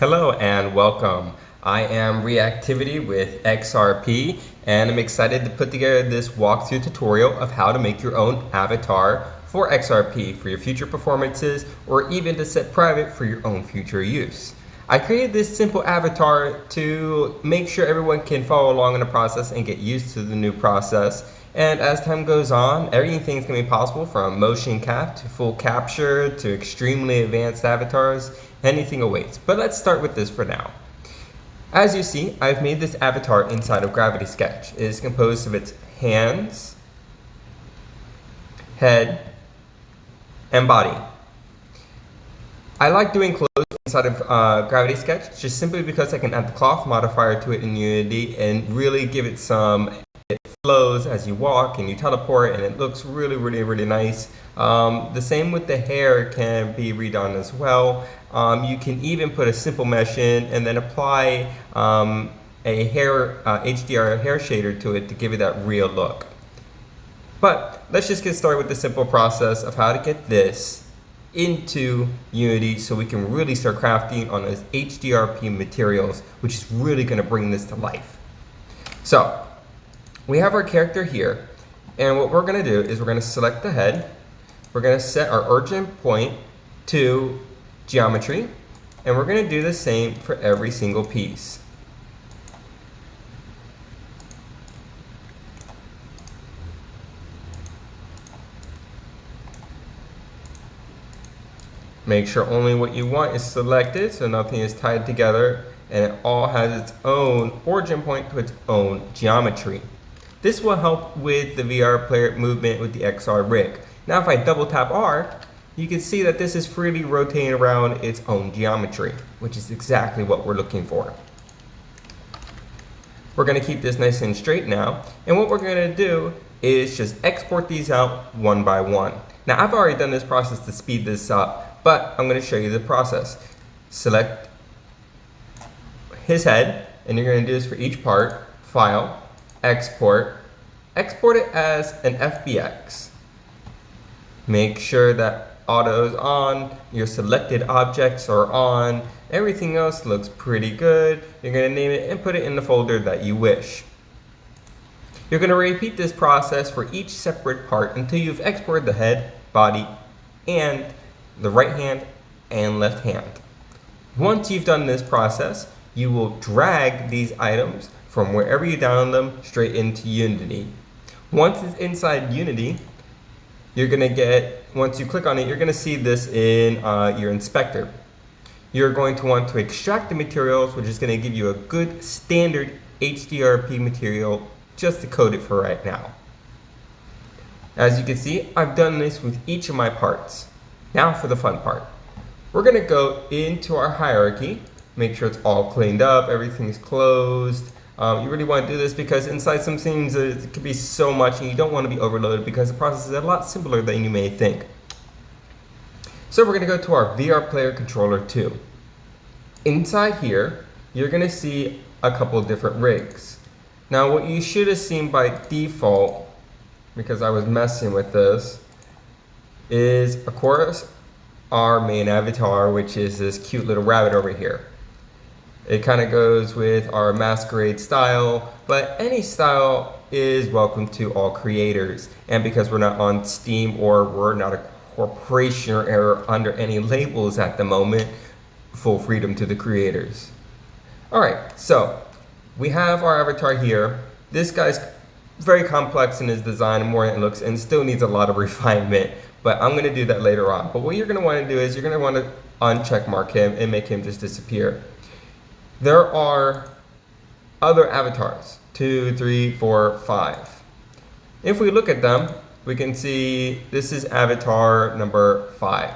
Hello and welcome. I am Reactivity with XRP and I'm excited to put together this walkthrough tutorial of how to make your own avatar for XRP for your future performances or even to set private for your own future use. I created this simple avatar to make sure everyone can follow along in the process and get used to the new process. And as time goes on, everything's going to be possible from motion cap to full capture to extremely advanced avatars. Anything awaits. But let's start with this for now. As you see, I've made this avatar inside of Gravity Sketch. It is composed of its hands, head, and body. I like doing clothes inside of Gravity Sketch just simply because I can add the cloth modifier to it in Unity and really give it it flows as you walk and you teleport and it looks really nice. The same with the hair can be redone as well. You can even put a simple mesh in and then apply a HDR hair shader to it to give it that real look. But let's just get started with the simple process of how to get this into Unity so we can really start crafting on those HDRP materials, which is really going to bring this to life. So we have our character here, and what we're going to do is we're going to select the head. We're going to set our origin point to geometry, and we're going to do the same for every single piece. Make sure only what you want is selected so nothing is tied together and it all has its own origin point to its own geometry. This will help with the VR player movement with the XR rig. Now if I double tap R, you can see that this is freely rotating around its own geometry, which is exactly what we're looking for. We're going to keep this nice and straight now, and what we're going to do is just export these out one by one. Now I've already done this process to speed this up, but I'm going to show you the process. Select his head, and you're going to do this for each part. File, export it as an FBX. Make sure that auto is on, your selected objects are on, everything else looks pretty good. You're going to name it and put it in the folder that you wish. You're going to repeat this process for each separate part until you've exported the head, body, and the right hand and left hand. Once you've done this process, you will drag these items from wherever you download them straight into Unity. Once it's inside Unity, you're going to get, once you click on it, you're going to see this in your inspector. You're going to want to extract the materials, which is going to give you a good standard HDRP material just to code it for right now. As you can see, I've done this with each of my parts. Now for the fun part. We're going to go into our hierarchy, make sure it's all cleaned up, everything's closed. You really want to do this because inside some things it could be so much and you don't want to be overloaded because the process is a lot simpler than you may think. So we're going to go to our VR Player Controller 2. Inside here, you're going to see a couple of different rigs. Now what you should have seen by default, because I was messing with this, is of course our main avatar, which is this cute little rabbit over here. It kind of goes with our masquerade style, but any style is welcome to all creators. And because we're not on Steam or we're not a corporation or under any labels at the moment, full freedom to the creators. Alright, so we have our avatar here. This guy's very complex in his design, more than it looks, and still needs a lot of refinement, but I'm going to do that later on. But what you're going to want to do is you're going to want to uncheck mark him and make him just disappear. There are other avatars, 2, 3, 4, 5. If we look at them, we can see this is avatar number 5.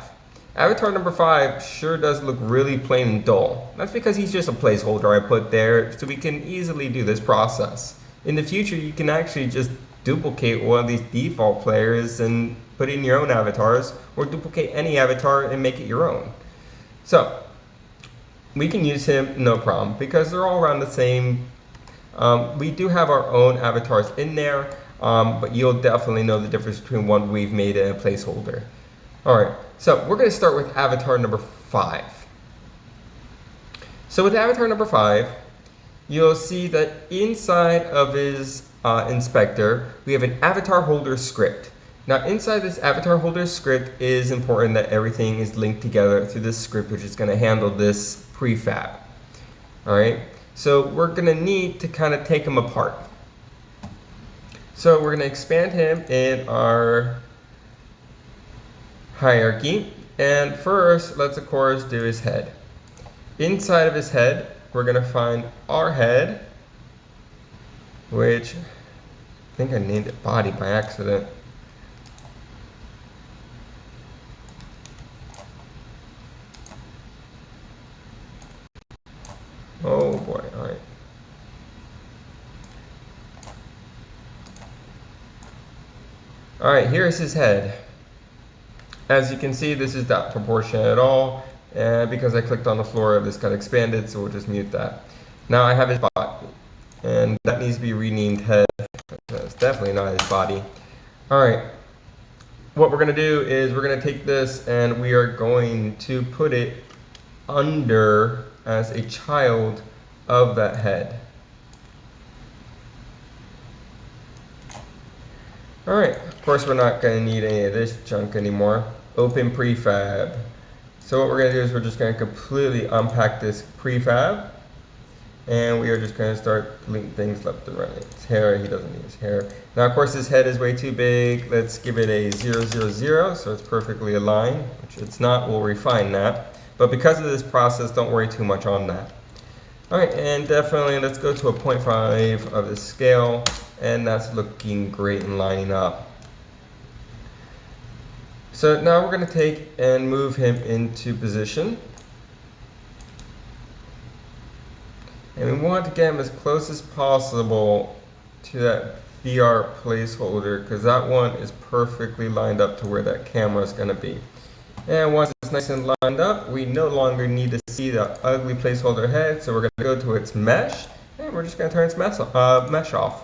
Avatar number 5 sure does look really plain and dull. That's because he's just a placeholder I put there so we can easily do this process. In the future, you can actually just duplicate one of these default players and put in your own avatars, or duplicate any avatar and make it your own. So we can use him no problem because they're all around the same. We do have our own avatars in there, but you'll definitely know the difference between one we've made and a placeholder. Alright, so we're going to start with avatar number 5. So with avatar number 5, you'll see that inside of his inspector, we have an avatar holder script. Now inside this avatar holder script is important that everything is linked together through this script, which is going to handle this prefab. Alright, so we're going to need to kind of take him apart. So we're going to expand him in our hierarchy, and first let's of course do his head. Inside of his head, we're going to find our head, which I think I named it body by accident. Oh boy, alright. Alright, here's his head. As you can see, this is not proportionate at all, and because I clicked on the floor, this got expanded, so we'll just mute that. Now I have his body, and that needs to be renamed head. That's definitely not his body. Alright, what we're going to do is we're going to take this and we are going to put it under as a child of that head. Alright, of course we're not going to need any of this junk anymore. Open prefab. So what we're going to do is we're just going to completely unpack this prefab. And we are just going to start deleting things left and right. His hair, he doesn't need his hair. Now of course his head is way too big. Let's give it a 0, 0, 0 so it's perfectly aligned, which it's not. We'll refine that. But because of this process, don't worry too much on that. Alright, and definitely let's go to a 0.5 of the scale, and that's looking great and lining up. So now we're going to take and move him into position. And we want to get him as close as possible to that be our placeholder because that one is perfectly lined up to where that camera is going to be. And once it's nice and lined up, we no longer need to see the ugly placeholder head, so we're going to go to its mesh, and we're just going to turn its mesh off.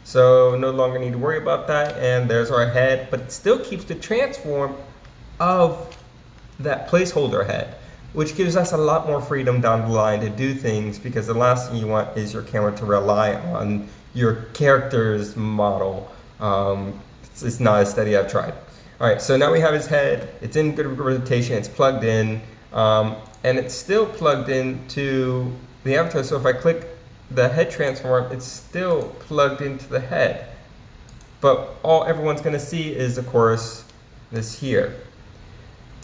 So no longer need to worry about that, and there's our head, but it still keeps the transform of that placeholder head, which gives us a lot more freedom down the line to do things, because the last thing you want is your camera to rely on your character's model. It's not as steady. I've tried. All right, so now we have his head. It's in good rotation. It's plugged in, and it's still plugged into the avatar. So if I click the head transform, it's still plugged into the head. But all everyone's going to see is, of course, this here.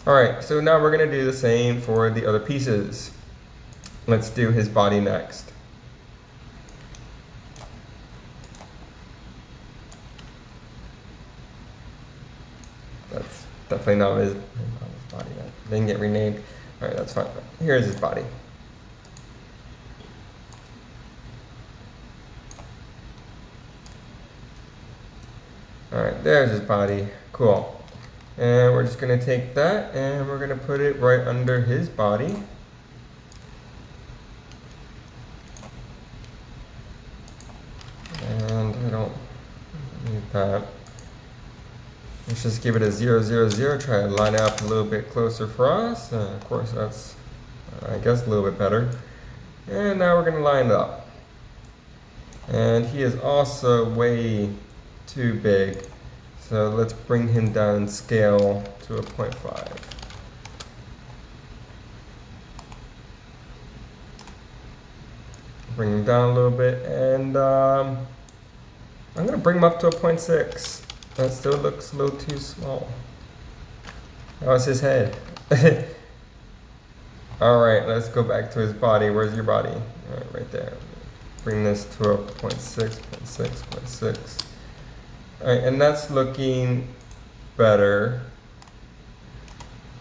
All right, so now we're going to do the same for the other pieces. Let's do his body next. That's definitely not his body yet. Didn't get renamed. All right, that's fine. Here's his body. All right, there's his body. Cool. And we're just going to take that and we're going to put it right under his body. And I don't need that. Let's just give it a 0, 0, 0. Try to line it up a little bit closer for us. Of course, that's, I guess, a little bit better. And now we're going to line it up. And he is also way too big. So let's bring him down in scale to a 0.5. Bring him down a little bit, and I'm going to bring him up to a 0.6. That still looks a little too small. That was his head. Alright, let's go back to his body. Where's your body? Alright, right there. Bring this to a 0.6, 0.6, 0.6. Alright, and that's looking better.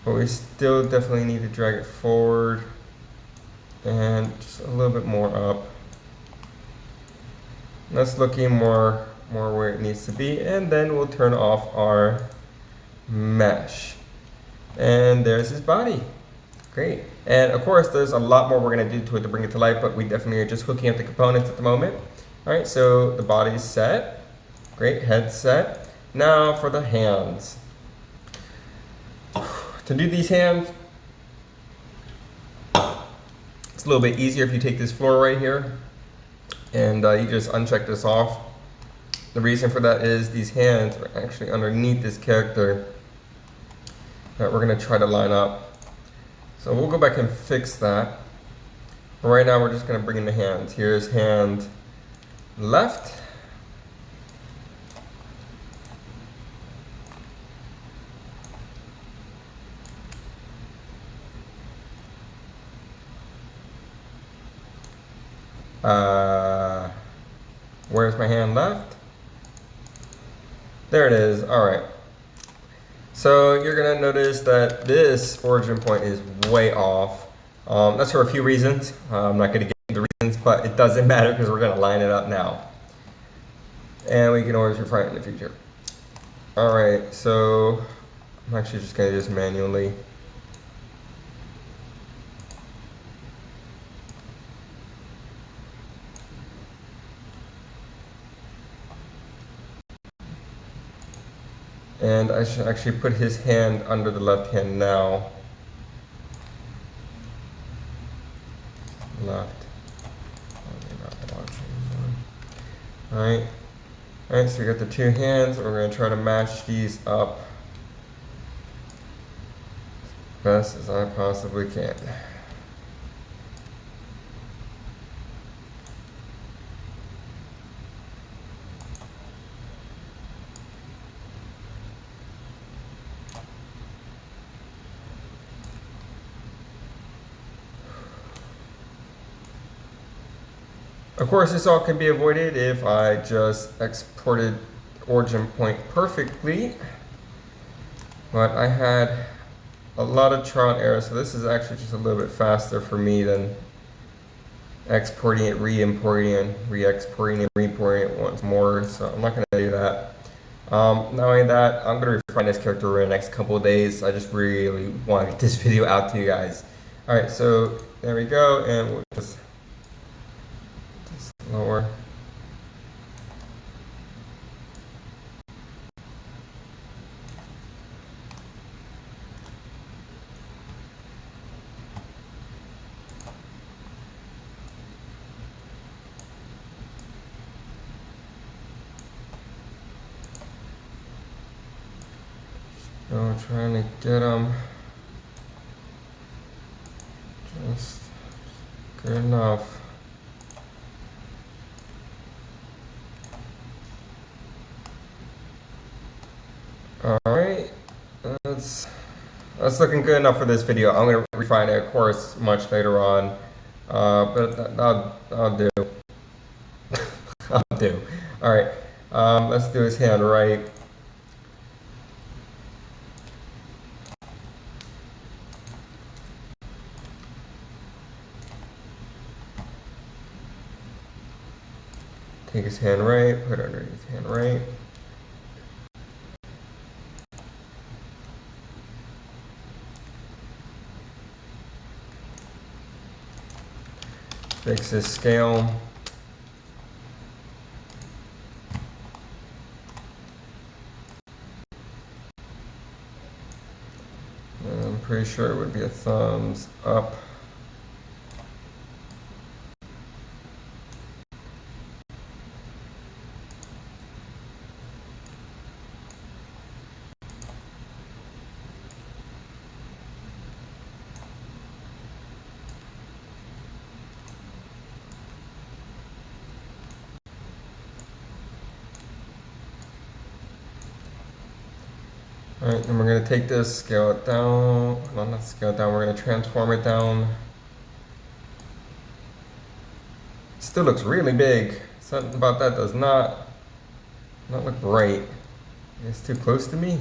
But we still definitely need to drag it forward. And just a little bit more up. That's looking more where it needs to be, and then we'll turn off our mesh. And there's his body. Great. And of course, there's a lot more we're going to do to it to bring it to life, but we definitely are just hooking up the components at the moment. All right, so the body's set. Great, head set. Now for the hands. To do these hands, it's a little bit easier if you take this floor right here and you just uncheck this off. The reason for that is these hands are actually underneath this character that we're going to try to line up. So we'll go back and fix that. But right now we're just going to bring in the hands. Here's hand left. Where's my hand left? There it is. All right. So you're going to notice that this origin point is way off. That's for a few reasons. I'm not going to get into the reasons, but it doesn't matter because we're going to line it up now. And we can always refine it in the future. All right. So I'm actually just going to do this manually. And I should actually put his hand under the left hand now. Left. Alright. Alright, so we got the two hands. We're going to try to match these up as best as I possibly can. Of course, this all can be avoided if I just exported origin point perfectly, but I had a lot of trial and error, so this is actually just a little bit faster for me than exporting it, re-importing it, re-exporting it, re-importing it once more, so I'm not going to do that. Not only that, I'm going to refine this character over the next couple of days. I just really want to get this video out to you guys. Alright, so there we go, and we'll just lower. So trying to get them just good enough. Alright, that's looking good enough for this video. I'm going to refine it, of course, much later on, but I'll do. I'll do. Alright, let's do his hand right. Take his hand right, put it underneath his hand right. Fix his scale. And I'm pretty sure it would be a thumbs up. Alright, then we're going to take this, scale it down. No, not scale it down, we're going to transform it down. Still looks really big. Something about that does not look right. It's too close to me.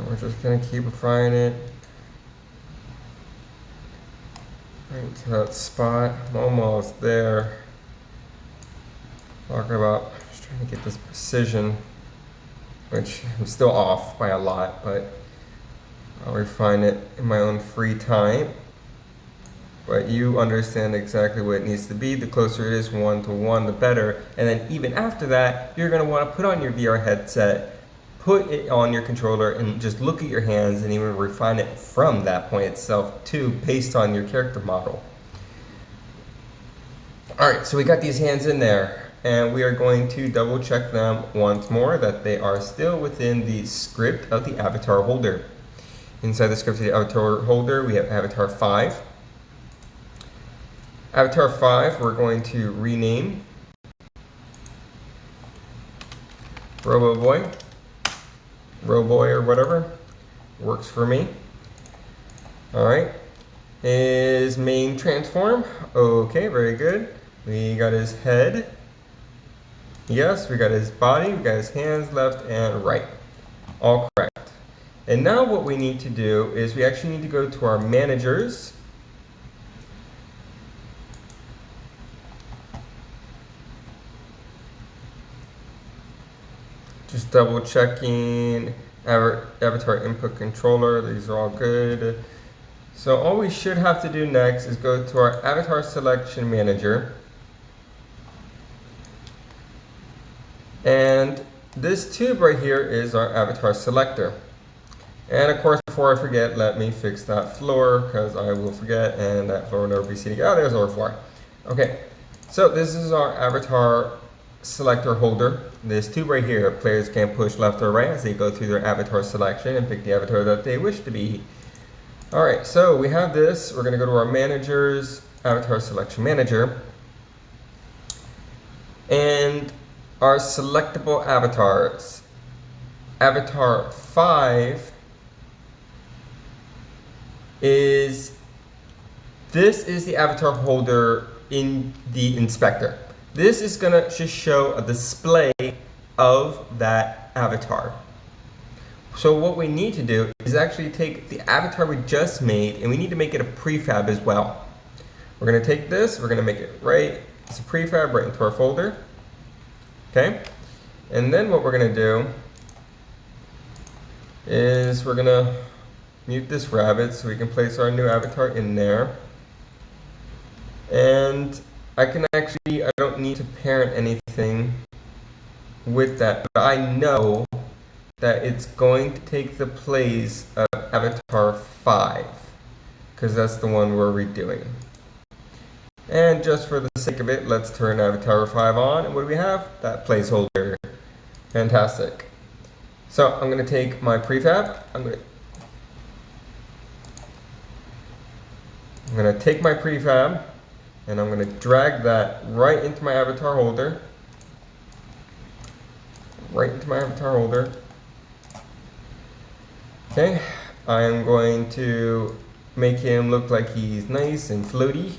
We're just going to keep refining it right to that spot. I'm almost there. Talking about just trying to get this precision, which I'm still off by a lot, but I'll refine it in my own free time. But you understand exactly what it needs to be. The closer it is 1-to-1, the better. And then even after that, you're going to want to put on your VR headset, put it on your controller, and just look at your hands and even refine it from that point itself too, based on your character model. Alright, so we got these hands in there, and we are going to double check them once more that they are still within the script of the avatar holder. Inside the script of the avatar holder, we have avatar 5. Avatar 5, we're going to rename Robo Boy. Roboy or whatever, works for me. Alright, his main transform, okay, very good. We got his head, yes, we got his body, we got his hands left and right, all correct. And now what we need to do is we actually need to go to our managers. Just double checking avatar input controller, these are all good. So all we should have to do next is go to our avatar selection manager. And this tube right here is our avatar selector. And of course, before I forget, let me fix that floor because I will forget and that floor will never be seen again. Oh, there's our floor. Okay, so this is our avatar selector holder. This tube right here, players can push left or right as they go through their avatar selection and pick the avatar that they wish to be. Alright, so we have this. We're going to go to our managers, avatar selection manager. And our selectable avatars. Avatar 5 is, this is the avatar holder in the inspector. This is gonna just show a display of that avatar. So what we need to do is actually take the avatar we just made and we need to make it a prefab as well. We're gonna take this, we're gonna make it right, it's a prefab right into our folder. Okay, and then what we're gonna do is we're gonna mute this rabbit so we can place our new avatar in there. And I don't need to parent anything with that, but I know that it's going to take the place of Avatar 5, because that's the one we're redoing. And just for the sake of it, let's turn Avatar 5 on, and what do we have? That placeholder. Fantastic. So I'm going to take my prefab, I'm going to take my prefab, and I'm going to drag that right into my avatar holder. Right into my avatar holder. Okay, I am going to make him look like he's nice and floaty.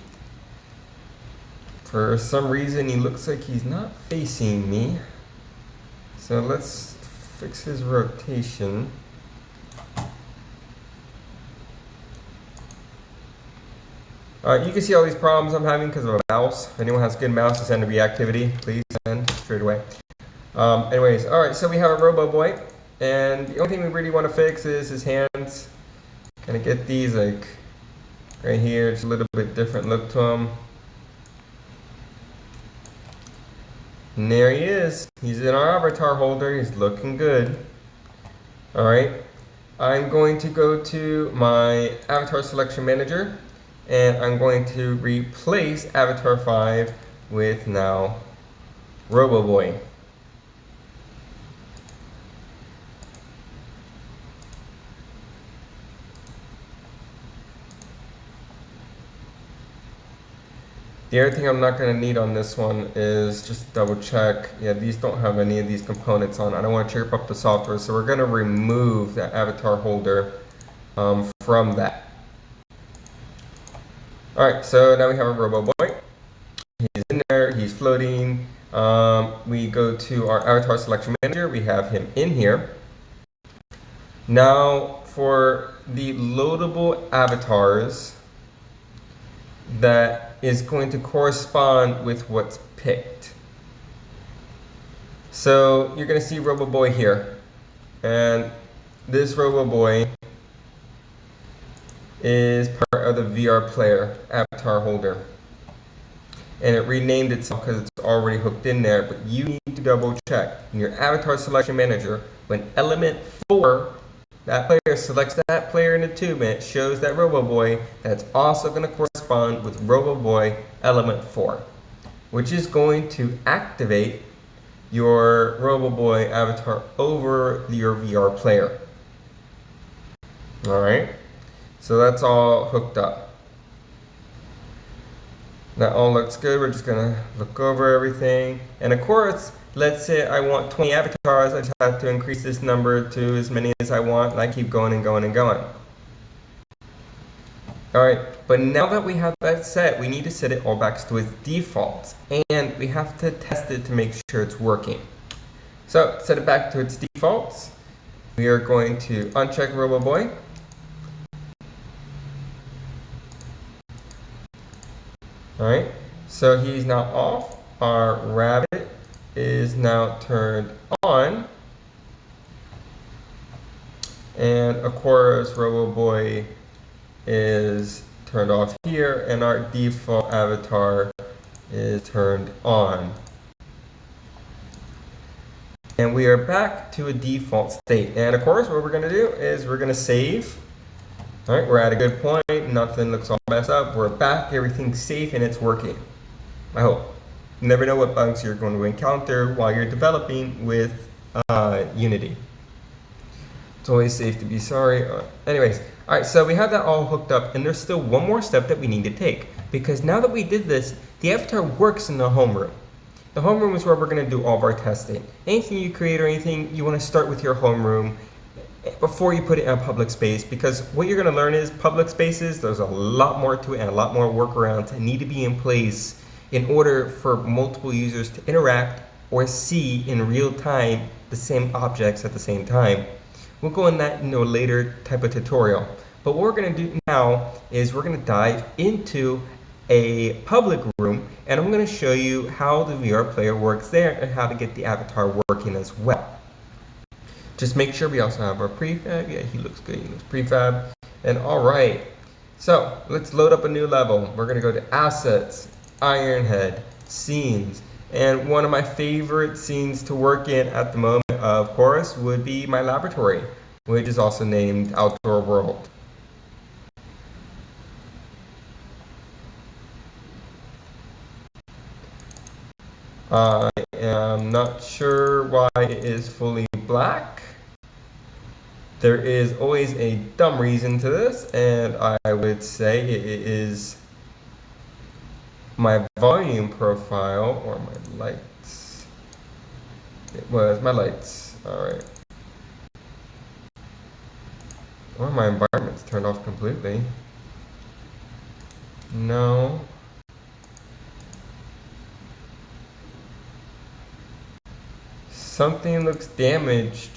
For some reason, he looks like he's not facing me. So let's fix his rotation. You can see all these problems I'm having because of a mouse. If anyone has a good mouse to send a reactivity, please send straight away. Anyways, alright, so we have a robo boy, and the only thing we really want to fix is his hands. Kind of get these like right here, just a little bit different look to him. And there he is. He's in our avatar holder. He's looking good. Alright, I'm going to go to my avatar selection manager, and I'm going to replace Avatar 5 with now Robo Boy. The other thing I'm not going to need on this one is just double check. Yeah, these don't have any of these components on. I don't want to chirp up the software, so we're going to remove that avatar holder from that. Alright, so now we have a Robo Boy. He's in there, he's floating. We go to our avatar selection manager, we have him in here. Now for the loadable avatars that is going to correspond with what's picked. So you're going to see Robo Boy here. And this Robo Boy is part of the VR player avatar holder, and it renamed itself because it's already hooked in there, but you need to double check in your avatar selection manager when element 4, that player selects that player in the tube and it shows that Robo Boy, that's also going to correspond with Robo Boy element 4, which is going to activate your Robo Boy avatar over your VR player. Alright, so that's all hooked up. That all looks good. We're just going to look over everything. And of course, let's say I want 20 avatars. I just have to increase this number to as many as I want. And I keep going and going and going. Alright, but now that we have that set, we need to set it all back to its defaults. And we have to test it to make sure it's working. So, set it back to its defaults. We are going to uncheck Robo Boy. Alright, so he's now off. Our rabbit is now turned on. And of course, Robo Boy is turned off here, and our default avatar is turned on. And we are back to a default state. And of course, what we're going to do is we're going to save. All right, we're at a good point. Nothing looks all messed up. We're back. Everything's safe and it's working. I hope. You never know what bugs you're going to encounter while you're developing with Unity. It's always safe to be sorry. Anyways, all right, so we have that all hooked up, and there's still one more step that we need to take, because now that we did this, the avatar works in the home room. The homeroom is where we're going to do all of our testing. Anything you create or anything, you want to start with your homeroom before you put it in a public space, because what you're going to learn is public spaces, there's a lot more to it and a lot more workarounds that need to be in place in order for multiple users to interact or see in real time the same objects at the same time. We'll go in that in a later type of tutorial. But what we're going to do now is we're going to dive into a public room, and I'm going to show you how the VR player works there and how to get the avatar working as well. Just make sure we also have our prefab. Yeah, he looks good. He looks prefab. And all right, so let's load up a new level. We're going to go to Assets, Ironhead, Scenes. And one of my favorite scenes to work in at the moment, of course, would be my laboratory, which is also named Outdoor World. I am not sure why it is fully black. There is always a dumb reason to this, and I would say it is my volume profile or my lights. It was my lights. All right. Or my environment's turned off completely. No. Something looks damaged.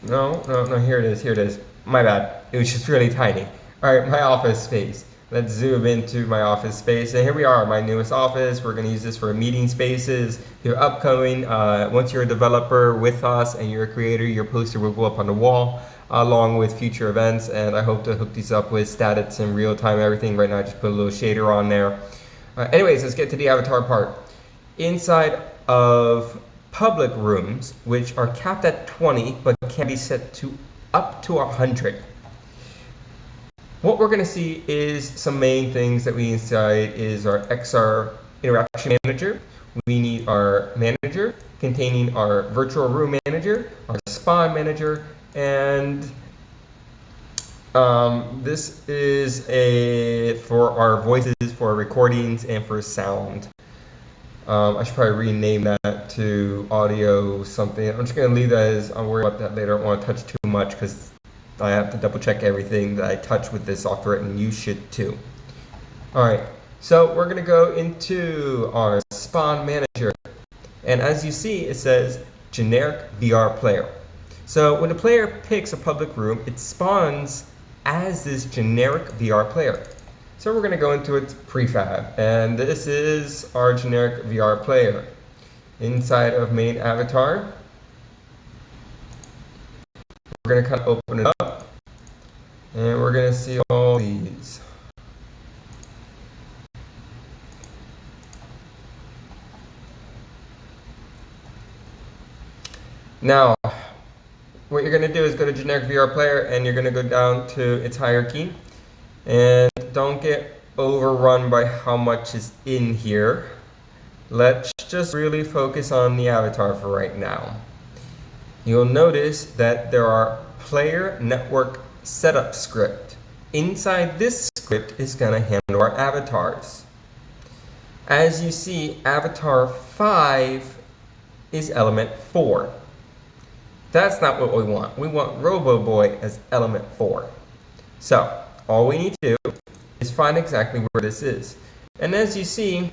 No, here it is. My bad. It was just really tiny. All right, my office space. Let's zoom into my office space. And here we are, my newest office. We're gonna use this for meeting spaces. If you're upcoming, once you're a developer with us and you're a creator, your poster will go up on the wall along with future events. And I hope to hook these up with stats in real time, everything. Right now, I just put a little shader on there. Anyways, let's get to the avatar part. Inside of public rooms, which are capped at 20 but can be set to up to 100. What we're going to see is some main things that we need inside is our XR interaction manager. We need our manager containing our virtual room manager, our spawn manager, and this is for our voices, for recordings, and for sound. I should probably rename that to audio something. I'm just going to leave that as, I'll worry about that later. I don't want to touch too much because I have to double check everything that I touch with this software, and you should too. Alright, so we're going to go into our spawn manager. And as you see, it says generic VR player. So when the player picks a public room, it spawns as this generic VR player. So we're going to go into its prefab, and this is our generic VR player. Inside of main avatar, we're going to kind of open it up, and we're going to see all these. Now, what you're going to do is go to generic VR player, and you're going to go down to its hierarchy. And don't get overrun by how much is in here. Let's just really focus on the avatar for right now. You'll notice that there are player network setup script. Inside this script is going to handle our avatars. As you see, avatar 5 is element 4. That's not what we want. We want Robo Boy as element 4. So all we need to do is find exactly where this is. And as you see,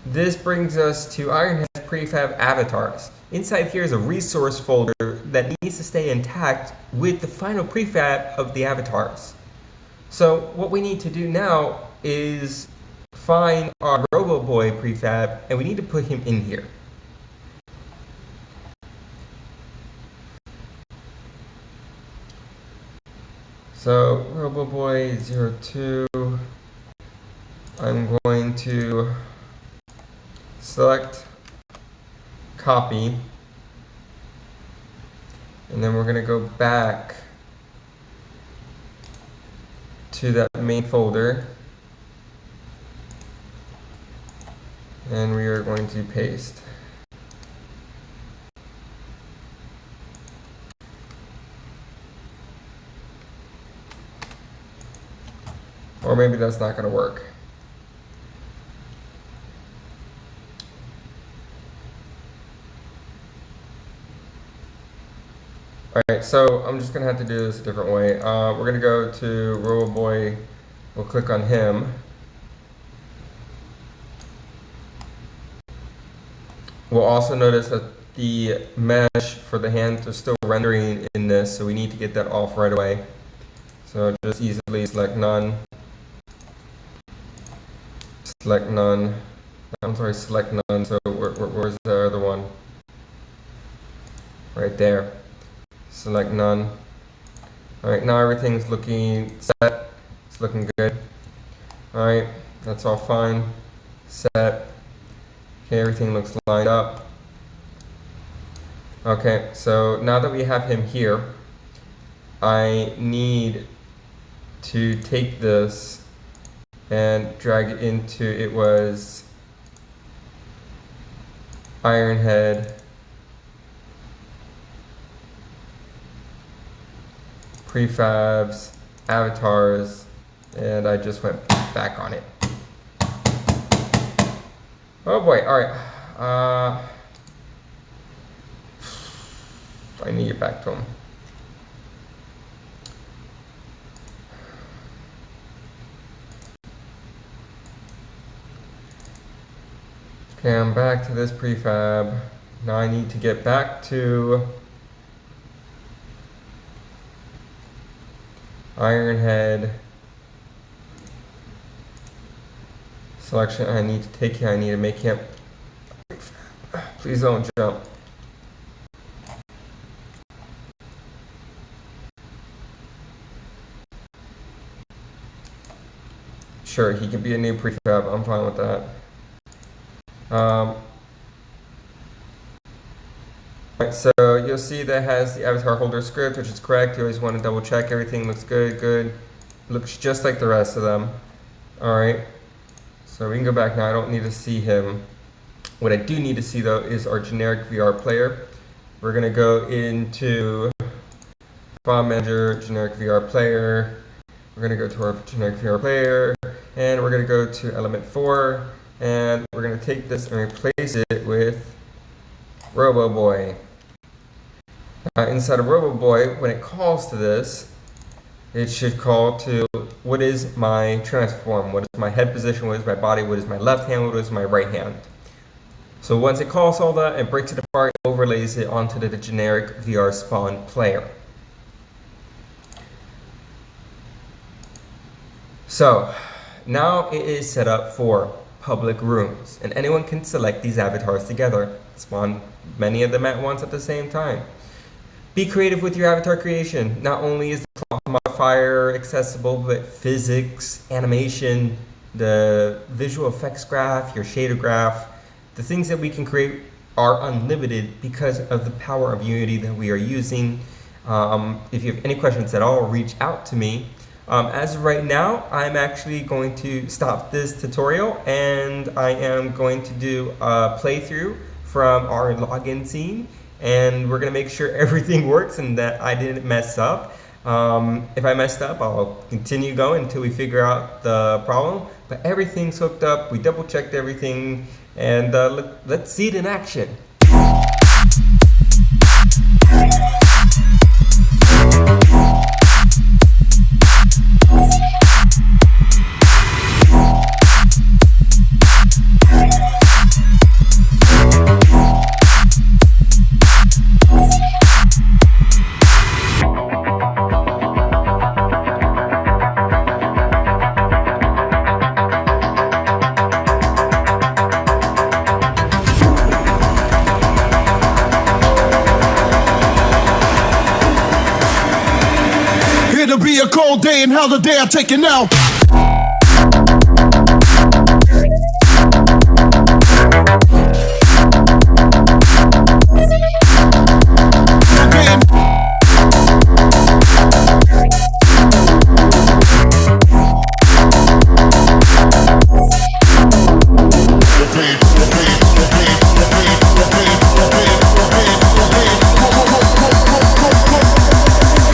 this brings us to Ironhead's prefab avatars. Inside here is a resource folder that needs to stay intact with the final prefab of the avatars. So what we need to do now is find our Robo Boy prefab, and we need to put him in here. So RoboBoy 02, I'm going to select copy, and then we're going to go back to that main folder, and we are going to paste. Or maybe that's not going to work. so I'm just gonna have to do this a different way. We're gonna go to robo. We'll click on him. We'll also notice that the mesh for the hands are still rendering in this, so we need to get that off right away. So just easily select none. Select none. I'm sorry, select none. So where's the other one? Right there. Select none. Alright, now everything's looking set. It's looking good. Alright, that's all fine. Set. Okay, everything looks lined up. Okay, so now that we have him here, I need to take this and drag it into, it was Ironhead, prefabs, avatars, and I just went back on it. Oh boy, alright. I need to get back to him. Okay, I'm back to this prefab. Now I need to get back to Ironhead. Selection, I need to take him, I need to make him. Please don't jump. Sure, he can be a new prefab, I'm fine with that. Right, so you'll see that has the avatar holder script, which is correct. You always want to double check everything looks good. Looks just like the rest of them. Alright, so we can go back now. I don't need to see him. What I do need to see though is our generic VR player. We're going to go into File Manager, generic VR player. We're going to go to our generic VR player, and we're going to go to element 4, and we're going to take this and replace it with robo. Inside of robo, when it calls to this, it should call to what is my transform, what is my head position, what is my body, what is my left hand, what is my right hand. So once it calls all that, it breaks it apart, overlays it onto the generic VR spawn player. So now it is set up for public rooms, and anyone can select these avatars together, spawn many of them at once at the same time. Be creative with your avatar creation. Not only is the cloth modifier accessible, but physics, animation, the visual effects graph, your shader graph, the things that we can create are unlimited because of the power of Unity that we are using. If you have any questions at all, reach out to me. As of right now, I'm actually going to stop this tutorial, and I am going to do a playthrough from our login scene, and we're going to make sure everything works and that I didn't mess up. If I messed up, I'll continue going until we figure out the problem, but everything's hooked up. We double checked everything, and let's see it in action. It'll be a cold day, and how the day I take it now.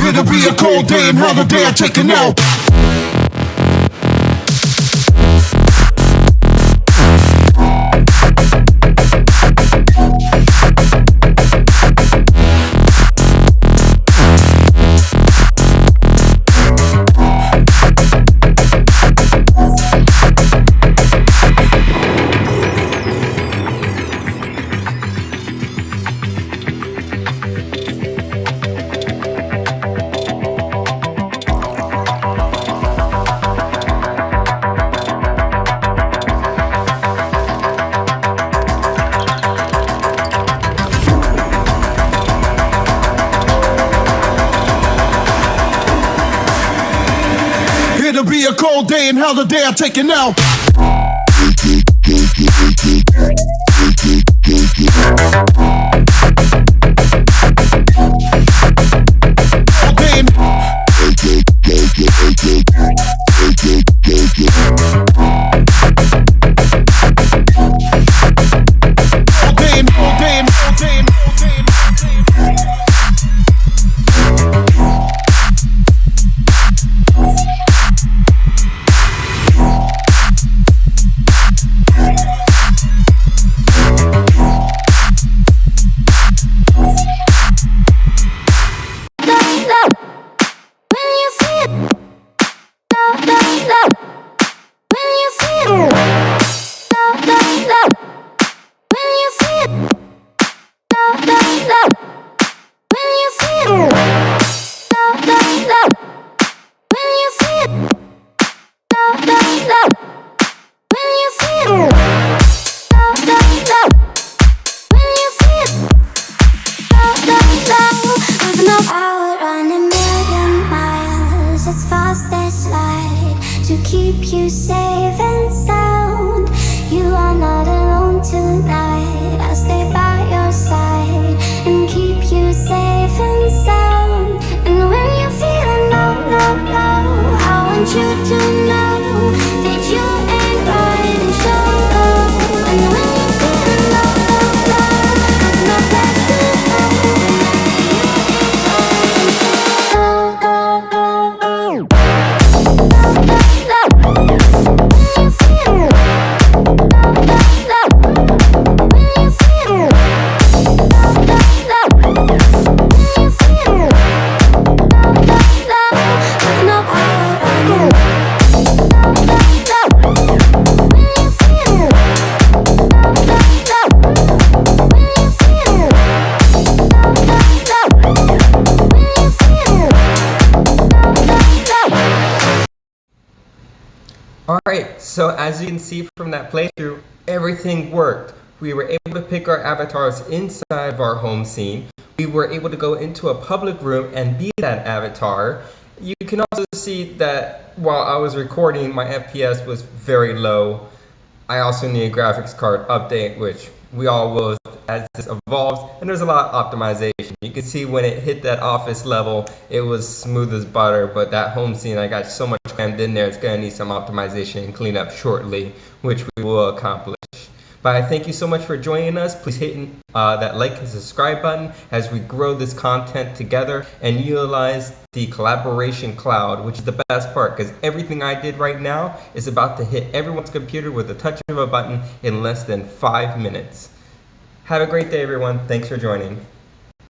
It'll be a cold day, and how the day I take it now. It'll be a cold day in hell the day I take it now. To keep you safe and sound. You are not alone tonight. I'll stay by your side and keep you safe and sound. And when you're feeling low, low, low, I want you to know that you ain't riding solo. And when you're feeling low, low, low, there's no place to go. Alright, so as you can see from that playthrough, everything worked. We were able to pick our avatars inside of our home scene. We were able to go into a public room and be that avatar. You can also see that while I was recording, my FPS was very low. I also need a graphics card update, which we all will as this evolves, and there's a lot of optimization. You can see when it hit that office level, it was smooth as butter, but that home scene, I got so much crammed in there, it's going to need some optimization and cleanup shortly, which we will accomplish. But I thank you so much for joining us. Please hit that like and subscribe button as we grow this content together and utilize the collaboration cloud, which is the best part because everything I did right now is about to hit everyone's computer with a touch of a button in less than 5 minutes. Have a great day, everyone. Thanks for joining.